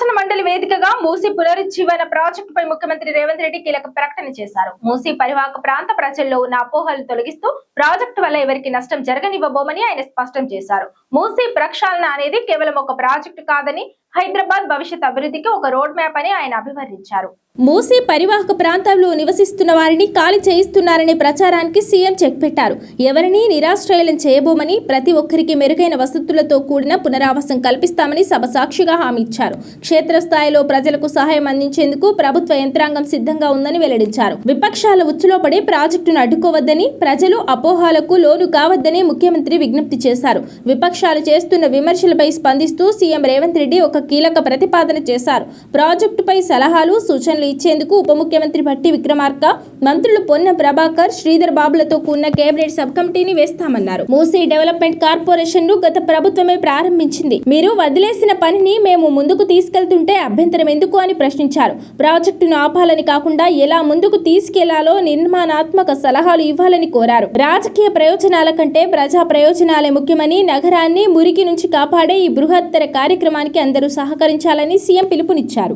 శాసన మండలి వేదికగా మూసీ పునరుజ్జీవన ప్రాజెక్టుపై ముఖ్యమంత్రి రేవంత్ రెడ్డి కీలక ప్రకటన చేశారు. మూసీ పరివాహక ప్రాంత ప్రజల్లో ఉన్న అపోహలు తొలగిస్తూ ప్రాజెక్టు వల్ల ఎవరికి నష్టం జరగనివ్వబోమని ఆయన స్పష్టం చేశారు. మూసీ ప్రక్షాళన అనేది కేవలం ఒక ప్రాజెక్టు కాదని హైదరాబాద్ భవిష్యత్ అభివృద్ధికి ఒక రోడ్ మ్యాప్ అని ఆయన అభివర్ణించారు. మూసీ పరివాహక ప్రాంతంలో నివసిస్తున్న వారిని ఖాళీ చేయిస్తున్నారనే ప్రచారానికి సీఎం చెక్ పెట్టారు. ఎవరిని నిరాశ్రయం చేయబోమని, ప్రతి ఒక్కరికి మెరుగైన వసతులతో కూడిన పునరావాసం కల్పిస్తామని సభ సాక్షిగా హామీ ఇచ్చారు. క్షేత్రస్థాయిలో ప్రజలకు సహాయం అందించేందుకు ప్రభుత్వ యంత్రాంగం సిద్ధంగా ఉందని వెల్లడించారు. విపక్షాల ఉచ్చులో పడి ప్రాజెక్టును అడ్డుకోవద్దని, ప్రజలు అపోహాలకు లోను కావద్దని ముఖ్యమంత్రి విజ్ఞప్తి చేశారు. విపక్షాలు చేస్తున్న విమర్శలపై స్పందిస్తూ సీఎం రేవంత్ రెడ్డి ఒక కీలక ప్రతిపాదన చేశారు. ప్రాజెక్టుపై సలహాలు, సూచనలు ఇచ్చేందుకు ఉప ముఖ్యమంత్రి భట్టి విక్రమార్క, మంత్రులు పొన్నం ప్రభాకర్, శ్రీధర్ బాబులతో కూడిన కేబినెట్ సబ్ కమిటీని వేస్తామన్నారు. మూసీ డెవలప్మెంట్ కార్పొరేషన్ ను గత ప్రభుత్వమే ప్రారంభించింది. మీరు వదిలేసిన పనిని మేము ముందుకు తీసుకెళ్తుంటే అభ్యంతరం ఎందుకు అని ప్రశ్నించారు. ప్రాజెక్టును ఆపాలని కాకుండా ఎలా ముందుకు తీసుకెళ్లాలో నిర్మాణాత్మక సలహాలు ఇవ్వాలని కోరారు. రాజకీయ ప్రయోజనాల కంటే ప్రజా ప్రయోజనాలే ముఖ్యమని, నగరాన్ని మురికి నుంచి కాపాడే ఈ బృహత్తర కార్యక్రమానికి అందరూ సహకరించాలని సీఎం పిలుపునిచ్చారు.